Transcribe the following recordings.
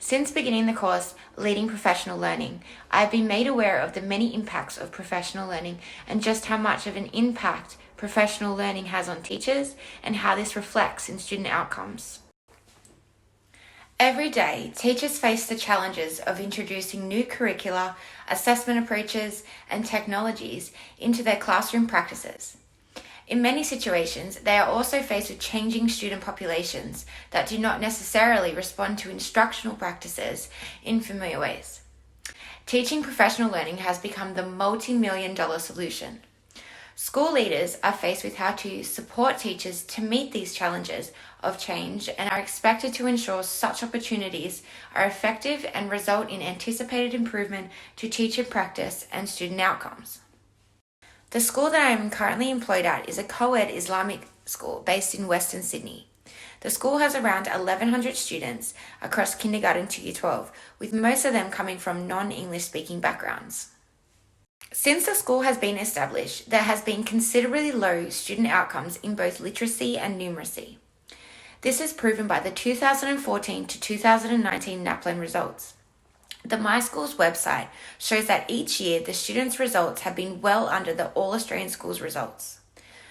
Since beginning the course, Leading Professional Learning, I have been made aware of the many impacts of professional learning and just how much of an impact professional learning has on teachers and how this reflects in student outcomes. Every day, teachers face the challenges of introducing new curricula, assessment approaches, and technologies into their classroom practices. In many situations, they are also faced with changing student populations that do not necessarily respond to instructional practices in familiar ways. Teaching professional learning has become the multi-million-dollar solution. School leaders are faced with how to support teachers to meet these challenges of change and are expected to ensure such opportunities are effective and result in anticipated improvement to teacher practice and student outcomes. The school that I am currently employed at is a co-ed Islamic school based in Western Sydney. The school has around 1,100 students across kindergarten to year 12, with most of them coming from non-English speaking backgrounds. Since the school has been established, there has been considerably low student outcomes in both literacy and numeracy. This is proven by the 2014 to 2019 NAPLAN results. The My Schools website shows that each year the students' results have been well under the All Australian Schools results.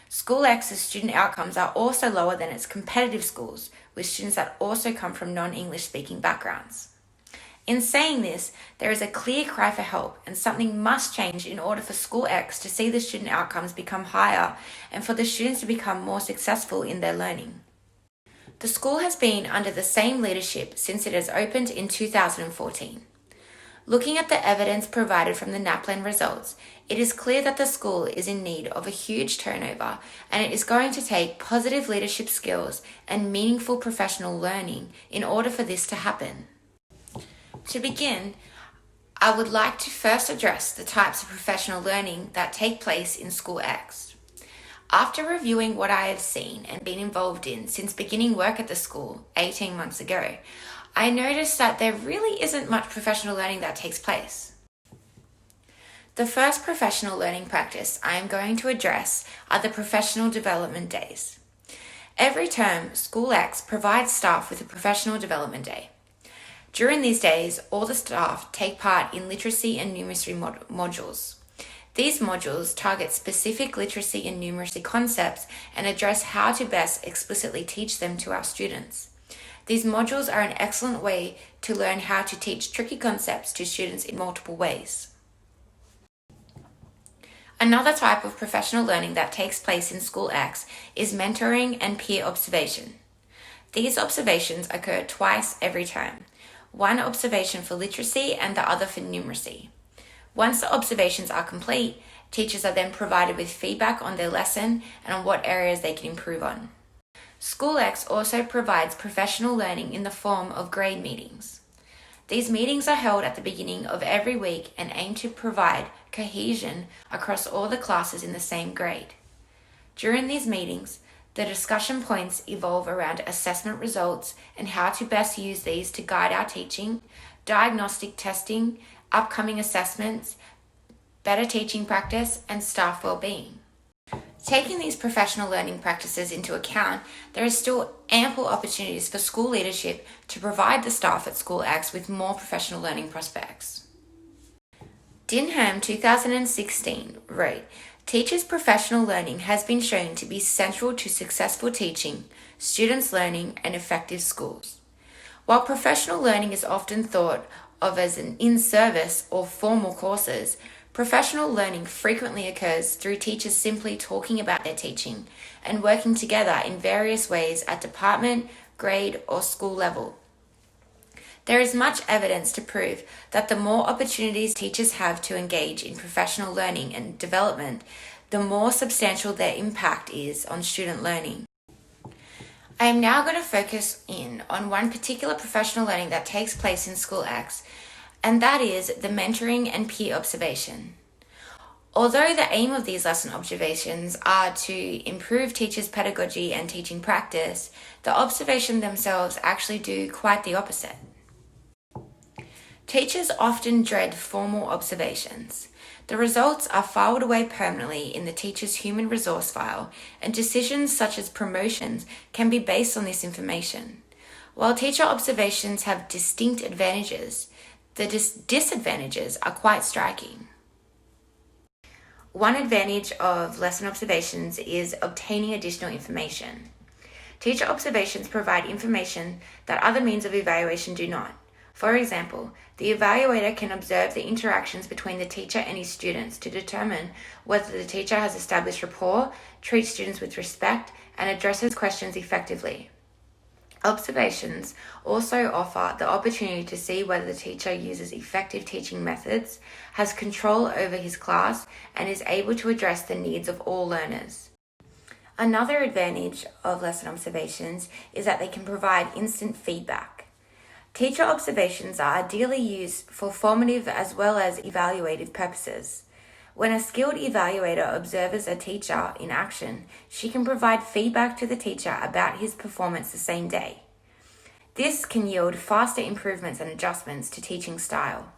SchoolX's student outcomes are also lower than its competitive schools, with students that also come from non-English speaking backgrounds. In saying this, there is a clear cry for help, and something must change in order for SchoolX to see the student outcomes become higher and for the students to become more successful in their learning. The school has been under the same leadership since it has opened in 2014. Looking at the evidence provided from the NAPLAN results, it is clear that the school is in need of a huge turnover, and it is going to take positive leadership skills and meaningful professional learning in order for this to happen. To begin, I would like to first address the types of professional learning that take place in SchoolX. After reviewing what I have seen and been involved in since beginning work at the school 18 months ago, I noticed that there really isn't much professional learning that takes place. The first professional learning practice I am going to address are the professional development days. Every term, SchoolX provides staff with a professional development day. During these days, all the staff take part in literacy and numeracy modules. These modules target specific literacy and numeracy concepts and address how to best explicitly teach them to our students. These modules are an excellent way to learn how to teach tricky concepts to students in multiple ways. Another type of professional learning that takes place in SchoolX is mentoring and peer observation. These observations occur twice every term. One observation for literacy and the other for numeracy. Once the observations are complete, teachers are then provided with feedback on their lesson and on what areas they can improve on. SchoolX also provides professional learning in the form of grade meetings. These meetings are held at the beginning of every week and aim to provide cohesion across all the classes in the same grade. During these meetings, the discussion points evolve around assessment results and how to best use these to guide our teaching, diagnostic testing, upcoming assessments, better teaching practice, and staff well-being. Taking these professional learning practices into account, there is still ample opportunities for school leadership to provide the staff at SchoolX with more professional learning prospects. Dinham 2016 wrote, "Teachers' professional learning has been shown to be central to successful teaching, students' learning, and effective schools. While professional learning is often thought of as an in-service or formal courses, professional learning frequently occurs through teachers simply talking about their teaching and working together in various ways at department, grade, or school level. There is much evidence to prove that the more opportunities teachers have to engage in professional learning and development, the more substantial their impact is on student learning." I am now going to focus in on one particular professional learning that takes place in SchoolX, and that is the mentoring and peer observation. Although the aim of these lesson observations are to improve teachers' pedagogy and teaching practice, the observations themselves actually do quite the opposite. Teachers often dread formal observations. The results are filed away permanently in the teacher's human resource file, and decisions such as promotions can be based on this information. While teacher observations have distinct advantages, the disadvantages are quite striking. One advantage of lesson observations is obtaining additional information. Teacher observations provide information that other means of evaluation do not. For example, the evaluator can observe the interactions between the teacher and his students to determine whether the teacher has established rapport, treats students with respect, and addresses questions effectively. Observations also offer the opportunity to see whether the teacher uses effective teaching methods, has control over his class, and is able to address the needs of all learners. Another advantage of lesson observations is that they can provide instant feedback. Teacher observations are ideally used for formative as well as evaluative purposes. When a skilled evaluator observes a teacher in action, she can provide feedback to the teacher about his performance the same day. This can yield faster improvements and adjustments to teaching style.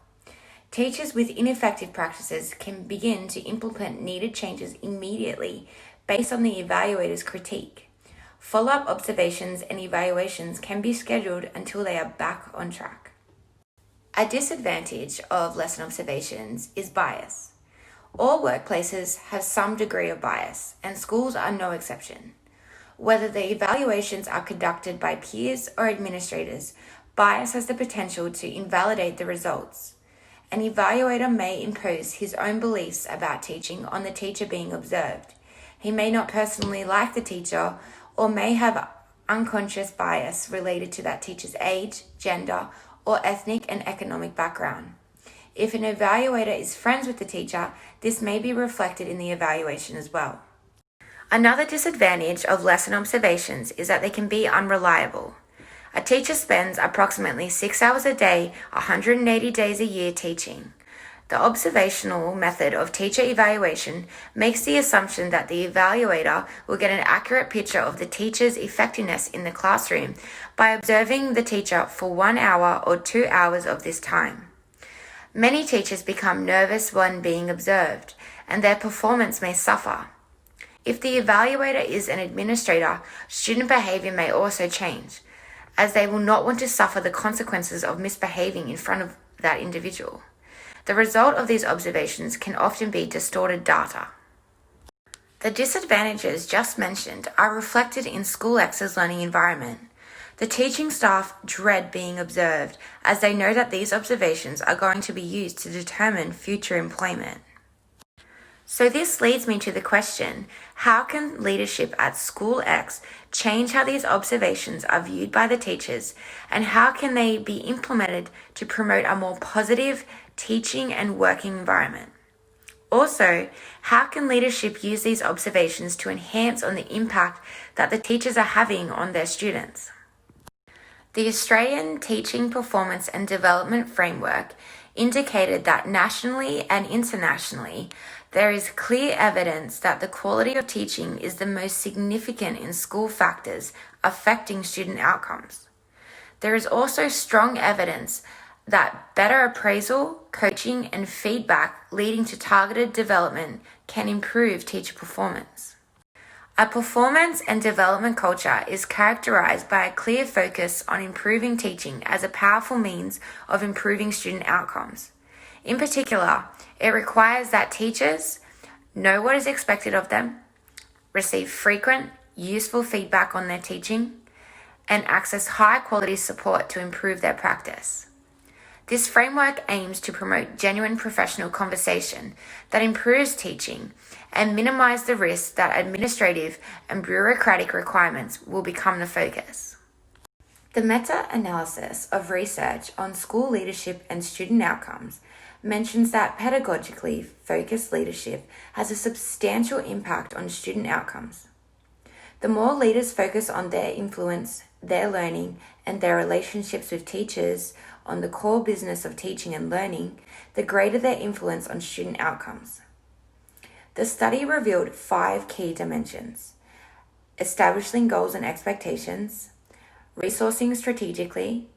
Teachers with ineffective practices can begin to implement needed changes immediately based on the evaluator's critique. Follow-up observations and evaluations can be scheduled until they are back on track. A disadvantage of lesson observations is bias. All workplaces have some degree of bias, and schools are no exception. Whether the evaluations are conducted by peers or administrators, bias has the potential to invalidate the results. An evaluator may impose his own beliefs about teaching on the teacher being observed. He may not personally like the teacher or may have unconscious bias related to that teacher's age, gender, or ethnic and economic background. If an evaluator is friends with the teacher, this may be reflected in the evaluation as well. Another disadvantage of lesson observations is that they can be unreliable. A teacher spends approximately 6 hours a day, 180 days a year teaching. The observational method of teacher evaluation makes the assumption that the evaluator will get an accurate picture of the teacher's effectiveness in the classroom by observing the teacher for 1 hour or 2 hours of this time. Many teachers become nervous when being observed, and their performance may suffer. If the evaluator is an administrator, student behavior may also change, as they will not want to suffer the consequences of misbehaving in front of that individual. The result of these observations can often be distorted data. The disadvantages just mentioned are reflected in SchoolX's learning environment. The teaching staff dread being observed, as they know that these observations are going to be used to determine future employment. So this leads me to the question, how can leadership at SchoolX change how these observations are viewed by the teachers, and how can they be implemented to promote a more positive teaching and working environment? Also, how can leadership use these observations to enhance on the impact that the teachers are having on their students? The Australian Teaching Performance and Development Framework indicated that nationally and internationally, there is clear evidence that the quality of teaching is the most significant in school factors affecting student outcomes. There is also strong evidence that better appraisal, coaching, and feedback leading to targeted development can improve teacher performance. A performance and development culture is characterized by a clear focus on improving teaching as a powerful means of improving student outcomes. In particular, it requires that teachers know what is expected of them, receive frequent, useful feedback on their teaching, and access high-quality support to improve their practice. This framework aims to promote genuine professional conversation that improves teaching and minimize the risk that administrative and bureaucratic requirements will become the focus. The meta-analysis of research on school leadership and student outcomes mentions that pedagogically focused leadership has a substantial impact on student outcomes. The more leaders focus on their influence, their learning, and their relationships with teachers on the core business of teaching and learning, the greater their influence on student outcomes. The study revealed 5 key dimensions: establishing goals and expectations, resourcing strategically,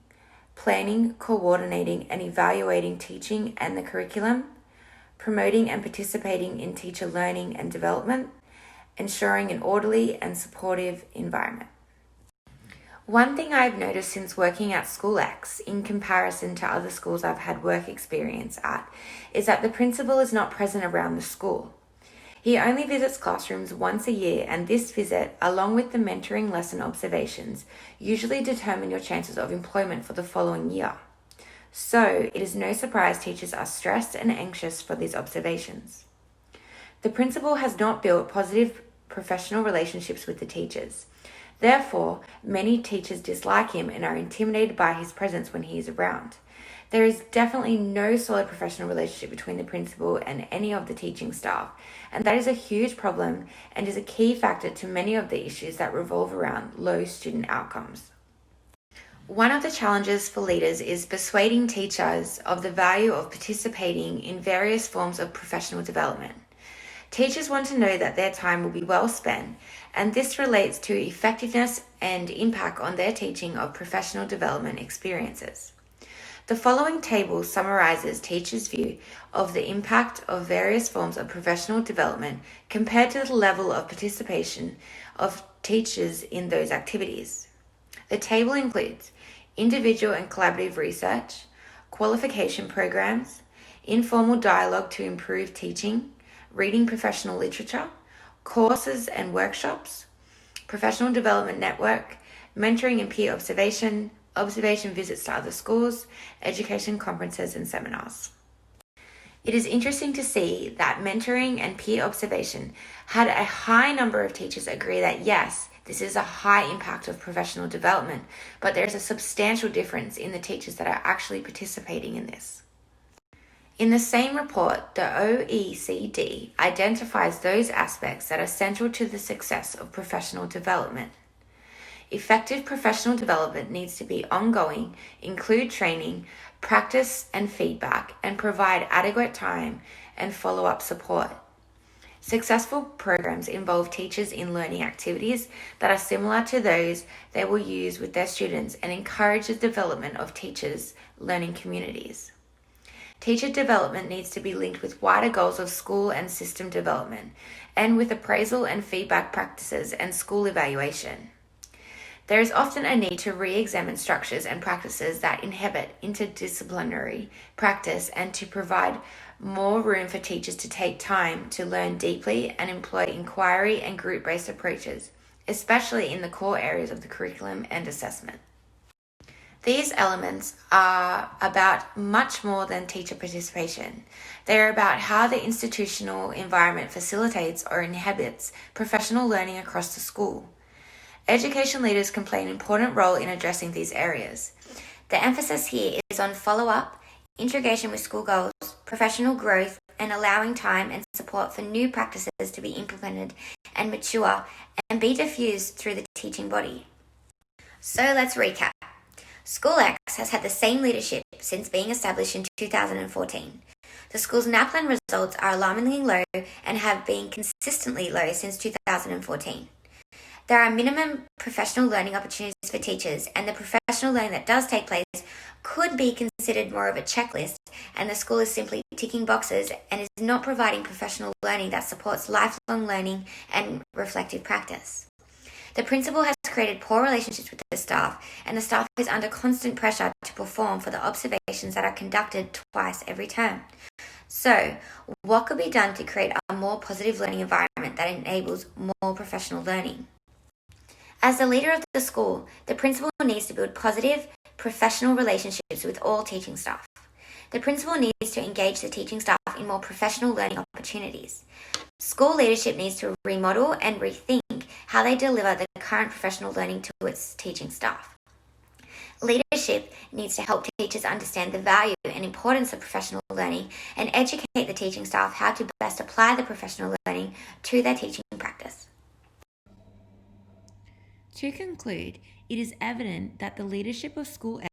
planning, coordinating, and evaluating teaching and the curriculum, promoting and participating in teacher learning and development, ensuring an orderly and supportive environment. One thing I've noticed since working at SchoolX, in comparison to other schools I've had work experience at, is that the principal is not present around the school. He only visits classrooms once a year, and this visit, along with the mentoring lesson observations, usually determine your chances of employment for the following year. So, it is no surprise teachers are stressed and anxious for these observations. The principal has not built positive professional relationships with the teachers. Therefore, many teachers dislike him and are intimidated by his presence when he is around. There is definitely no solid professional relationship between the principal and any of the teaching staff, and that is a huge problem and is a key factor to many of the issues that revolve around low student outcomes. One of the challenges for leaders is persuading teachers of the value of participating in various forms of professional development. Teachers want to know that their time will be well spent, and this relates to effectiveness and impact on their teaching of professional development experiences. The following table summarizes teachers' view of the impact of various forms of professional development compared to the level of participation of teachers in those activities. The table includes individual and collaborative research, qualification programs, informal dialogue to improve teaching, reading professional literature, courses and workshops, professional development network, mentoring and peer observation, observation visits to other schools, education conferences and seminars. It is interesting to see that mentoring and peer observation had a high number of teachers agree that yes, this is a high impact of professional development, but there is a substantial difference in the teachers that are actually participating in this. In the same report, the OECD identifies those aspects that are central to the success of professional development. Effective professional development needs to be ongoing, include training, practice and feedback, and provide adequate time and follow-up support. Successful programs involve teachers in learning activities that are similar to those they will use with their students and encourage the development of teachers' learning communities. Teacher development needs to be linked with wider goals of school and system development, and with appraisal and feedback practices and school evaluation. There is often a need to re-examine structures and practices that inhibit interdisciplinary practice and to provide more room for teachers to take time to learn deeply and employ inquiry and group-based approaches, especially in the core areas of the curriculum and assessment. These elements are about much more than teacher participation. They are about how the institutional environment facilitates or inhibits professional learning across the school. Education leaders can play an important role in addressing these areas. The emphasis here is on follow-up, integration with school goals, professional growth, and allowing time and support for new practices to be implemented and mature and be diffused through the teaching body. So let's recap. SchoolX has had the same leadership since being established in 2014. The school's NAPLAN results are alarmingly low and have been consistently low since 2014. There are minimum professional learning opportunities for teachers, and the professional learning that does take place could be considered more of a checklist, and the school is simply ticking boxes and is not providing professional learning that supports lifelong learning and reflective practice. The principal has created poor relationships with the staff, and the staff is under constant pressure to perform for the observations that are conducted twice every term. So, what could be done to create a more positive learning environment that enables more professional learning? As the leader of the school, the principal needs to build positive, professional relationships with all teaching staff. The principal needs to engage the teaching staff in more professional learning opportunities. School leadership needs to remodel and rethink how they deliver the current professional learning to its teaching staff. Leadership needs to help teachers understand the value and importance of professional learning and educate the teaching staff how to best apply the professional learning to their teaching practice. To conclude, it is evident that the leadership of SchoolX